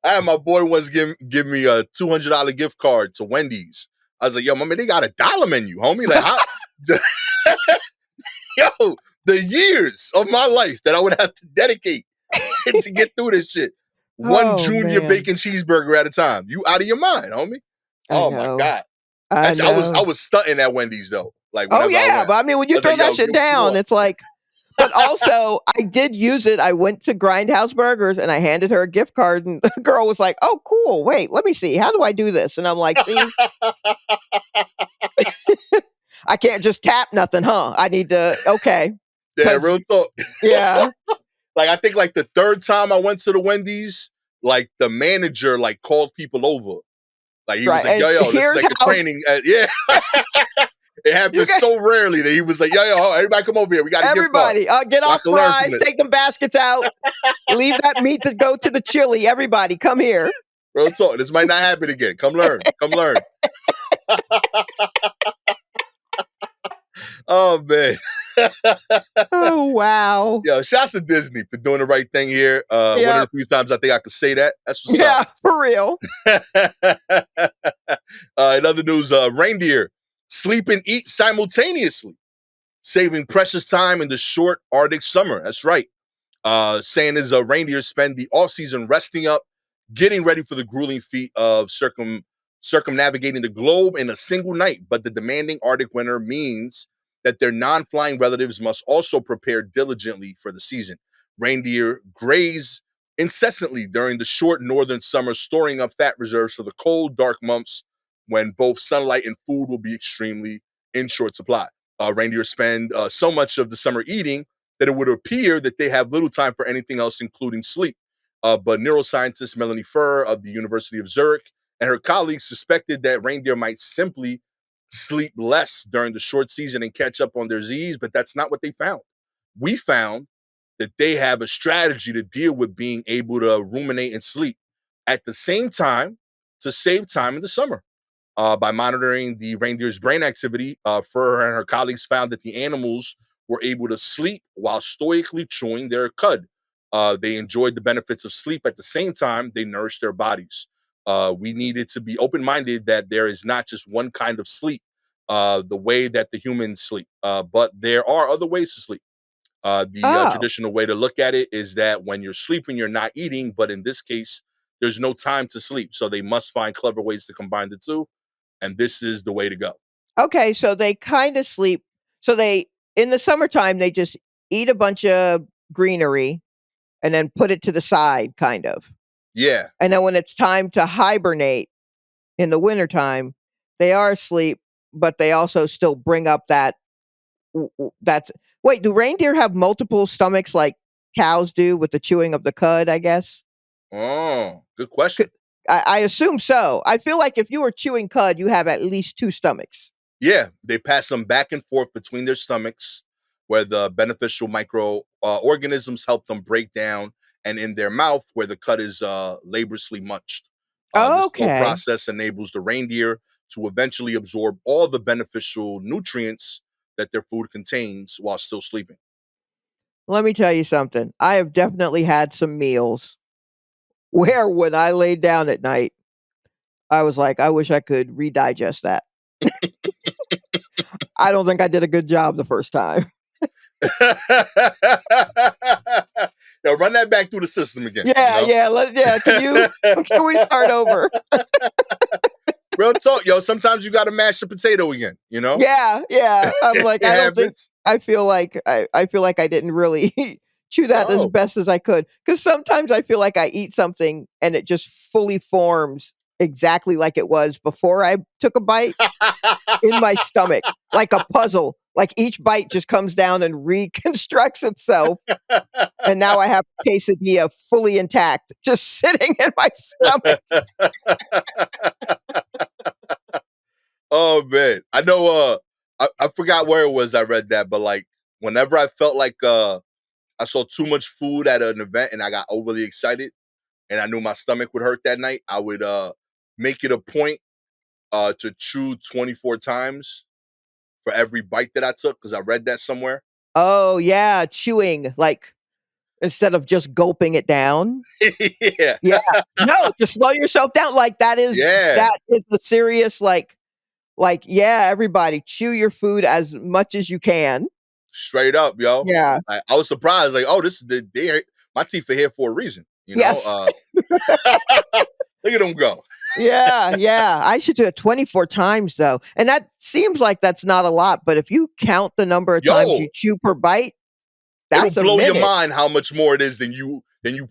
I had my boy once give me a $200 gift card to Wendy's. I was like, yo, mommy, they got a dollar menu, homie. Like, how? Yo, the years of my life that I would have to dedicate to get through this shit. One Oh junior man, bacon cheeseburger at a time. You out of your mind, homie. I Oh my know, God. I I know. was stunting at Wendy's though. Like Oh whenever I yeah, went. but I mean, when I you was throw like, that yo, shit give me some down, more. it's like. But also, I did use it. I went to Grindhouse Burgers and I handed her a gift card, and the girl was like, "Oh, cool. Wait, let me see. How do I do this?" And I'm like, "See, I can't just tap nothing, huh? I need to. Okay, Yeah, because real talk. yeah, Like I think like the third time I went to the Wendy's, like the manager like called people over Like he was Right, like, and yo, this is here's like a how training. Yeah. It you happens get so rarely that he was like, yo, everybody come over here. We got a gift card. everybody, get I off can learn from fries, this. take them baskets out, leave that meat to go to the chili. Everybody, come here. Real talk. This might not happen again. Come learn. Come learn. Oh man. Oh, wow. Yo, shouts to Disney for doing the right thing here. One of Yeah, the few times I think I could say that. That's what's up. yeah, for real. In other news, reindeer sleep and eat simultaneously, saving precious time in the short Arctic summer. That's right. Saying as reindeer spend the off season resting up, getting ready for the grueling feat of circumnavigating the globe in a single night. But the demanding Arctic winter means that their non-flying relatives must also prepare diligently for the season. Reindeer graze incessantly during the short northern summer, storing up fat reserves for the cold, dark months when both sunlight and food will be extremely in short supply. Reindeer spend so much of the summer eating that it would appear that they have little time for anything else, including sleep. But neuroscientist Melanie Furr of the University of Zurich and her colleagues suspected that reindeer might simply sleep less during the short season and catch up on their Z's, but that's not what they found. We found that they have a strategy to deal with being able to ruminate and sleep at the same time to save time in the summer. By monitoring the reindeer's brain activity, Furr and her colleagues found that the animals were able to sleep while stoically chewing their cud. They enjoyed the benefits of sleep at the same time they nourished their bodies. We needed to be open minded that there is not just one kind of sleep, the way that the humans sleep, but there are other ways to sleep. The Oh, traditional way to look at it is that when you're sleeping, you're not eating, but in this case, there's no time to sleep. So they must find clever ways to combine the two. And this is the way to go. okay, so they kinda sleep so they in the summertime, they just eat a bunch of greenery and then put it to the side, kind of. Yeah. And then when it's time to hibernate in the wintertime, they are asleep, but they also still bring up that w w that's wait, do reindeer have multiple stomachs like cows do with the chewing of the cud, I guess? Oh, good C question. I assume so. I feel like if you were chewing cud, you have at least 2 stomachs. Yeah, they pass them back and forth between their stomachs, where the beneficial micro organisms help them break down, and in their mouth, where the cut is laboriously munched. This slow Okay. process enables the reindeer to eventually absorb all the beneficial nutrients that their food contains while still sleeping. Let me tell you something. I have definitely had some meals where when I laid down at night, I was like, "I wish I could redigest that." I don't think I did a good job the first time. Now run that back through the system again, you Yeah, know? yeah, can we start over? Real talk, yo. Sometimes you gotta mash the potato again, you know? Yeah, yeah. I'm It like, I don't think happens. I feel like I didn't really chew that as No. best as I could. Because sometimes I feel like I eat something and it just fully forms exactly like it was before I took a bite in my stomach, like a puzzle. Like each bite just comes down and reconstructs itself, and now I have quesadilla fully intact, just sitting in my stomach. Oh man. I know I forgot where it was I read that, but like whenever I felt like I saw too much food at an event and I got overly excited and I knew my stomach would hurt that night, I would make it a point to chew 24 times for every bite that I took because I read that somewhere. Oh, yeah, chewing, like, instead of just gulping it down. Yeah. Yeah. No, just slow yourself down, like, Yeah. that is the serious, yeah, everybody, chew your food as much as you can. Straight up, yo. Yeah. I was surprised, like, oh, this is my teeth are here for a reason, you know. Yes. Look at them go. Yeah, yeah, I should do it 24 times, though, and that seems like that's not a lot, but if you count the number of times Yo, you chew per bite, it'll that's a blow your minute. mind how much more it is than you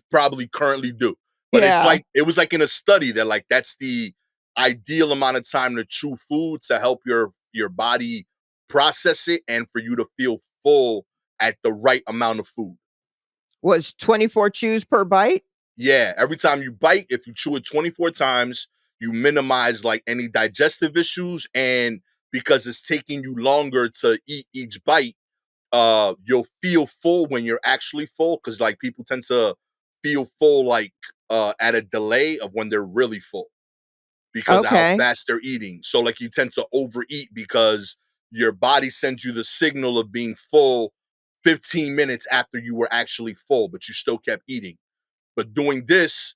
probably currently do. But it's Yeah. like it was like in a study that like that's the ideal amount of time to chew food to help your body process it and for you to feel full at the right amount of food. Was 24 chews per bite? Yeah, every time you bite, if you chew it 24 times, you minimize like any digestive issues, and because it's taking you longer to eat each bite, you'll feel full when you're actually full, because like people tend to feel full like at a delay of when they're really full because of how Okay. fast they're eating. So like you tend to overeat because your body sends you the signal of being full 15 minutes after you were actually full, but you still kept eating. But doing this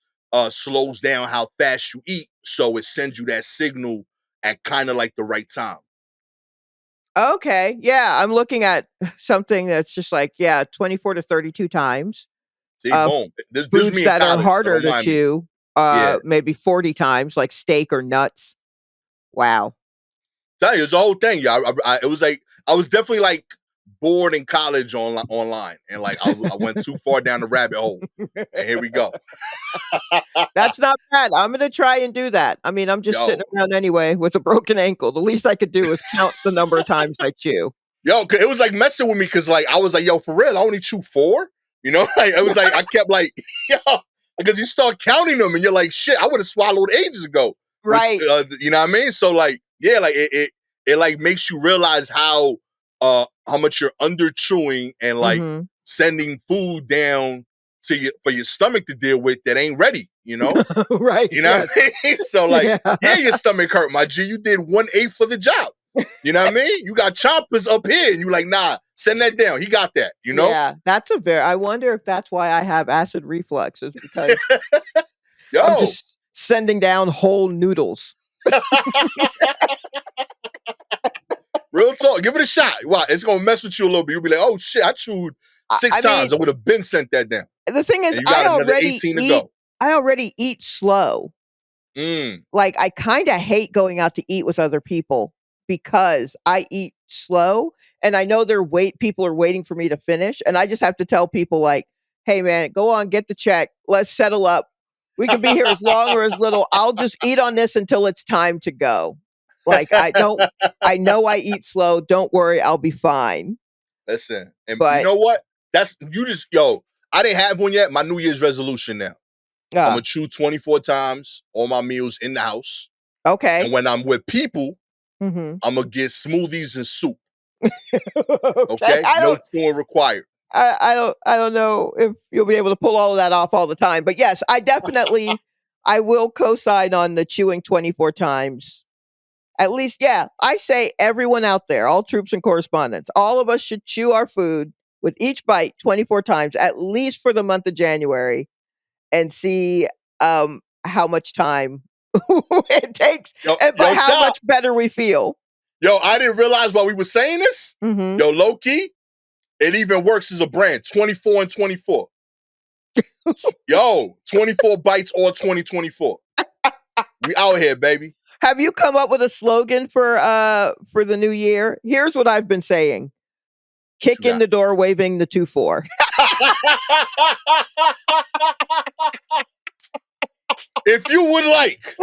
slows down how fast you eat, so it sends you that signal at kind of like the right time. Okay. Yeah, I'm looking at something that's just like, yeah, 24 to 32 times. See, Uh, boom. This was Foods me in that are college, so harder don't to mind me. chew, Yeah. maybe 40 times, like steak or nuts. Wow. Tell you, it's a whole thing. Yeah, it was like I was definitely like bored in college online, and like I went too far down the rabbit hole, and here we go. That's not bad. I'm gonna try and do that. I mean, I'm just sitting Yo, around anyway with a broken ankle. The least I could do is count the number of times I chew. yo, it was like messing with me because like I was like, yo, for real, I only chew 4. You know, like it was like I kept like, yo, because you start counting them, and you're like, shit, I would have swallowed ages ago. With Right. you know what I mean? So like, yeah, like it like makes you realize how much you're under chewing and like Mhm. sending food down to you for your stomach to deal with that ain't ready, you know? Right, You know what yes. I mean? So like, Yeah. yeah, your stomach hurt, my G. You did 1/8 for the job. You know what I mean? You got chompers up here, and you like, nah, send that down. He got that, you know? Yeah, that's a very I wonder if that's why I have acid reflux is because I'm Yo. just sending down whole noodles. Real talk. Give it a shot. Wow, it's gonna mess with you a little bit. You'll be like, oh shit, I chewed I 6 mean, times. I would have been sent that down. the thing is And you got another 18 to go. I already eat slow. Mm. Like, I kinda hate going out to eat with other people because I eat slow, and I know people are waiting for me to finish, and I just have to tell people like, "Hey, man, go on, get the check. Let's settle up. We can be here as long or as little. I'll just eat on this until it's time to go." Like, I know I eat slow. Don't worry, I'll be fine. Listen, and you But, know what? That's you just yo. I didn't have one yet. My New Year's resolution now. I'm uh, gonna chew 24 times all my meals in the house. And okay. when I'm with people, Mhm. I'm gonna get smoothies and soup. Okay, Okay, no chewing required. I don't know if you'll be able to pull all of that off all the time, but yes, I will co-sign on the chewing 24 times. At least, yeah, I say everyone out there, all troops and correspondents, all of us should chew our food with each bite 24 times, at least for the month of January, and see how much time it takes, Yo, but yo, how child. much better we feel. Yo, I didn't realize while we were saying this. Mhm. Yo, low key, it even works as a brand. 24 and 24. Yo, 24 bites or 2024. We out here, baby. Have you come up with a slogan for the new year? Here's what I've been saying. What you Kick in got? the door waving the 2-4. If you would like,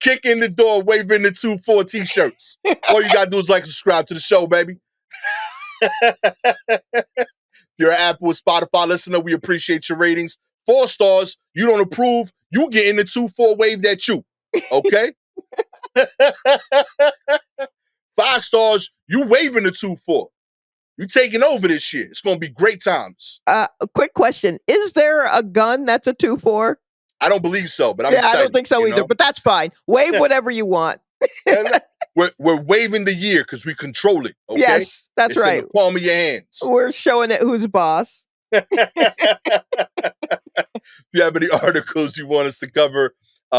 kick in the door, waving the 2-4 t-shirts. All you gotta do is like and subscribe to the show, baby. If you're an Apple or Spotify listener, we appreciate your ratings. 4 stars, you don't approve, you get in the 2-4 wave at you. Okay? 5 stars, you waving the 2-4. You taking over this shit. It's gonna be great times. A quick question. Is there a gun that's a 2-4? I don't believe so, but I'm Yeah, I excited. don't think so You either, know? but that's fine. Wave whatever you want. We're waving the year because we control it. Okay, Yes, that's it's in right. the palm of your hands. We're showing it who's boss. If you have any articles you want us to cover,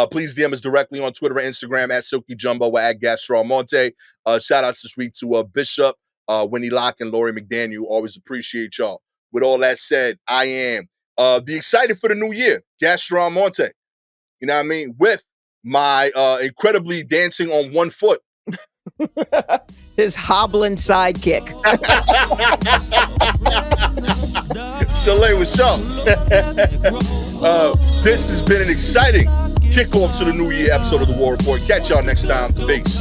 please DM us directly on Twitter and Instagram at Silky Jumbo or at Gastor Almonte. Shout outs this week to Bishop, Winnie Locke, and Lori McDaniel. Always appreciate y'all. With all that said, I am the excited for the new year, Gastor Almonte. You know what I mean? With my incredibly dancing on one foot. His hobbling sidekick. Shalewa Sharpe. This has been an exciting kickoff to the new year episode of the War Report. Catch y'all next time. Peace.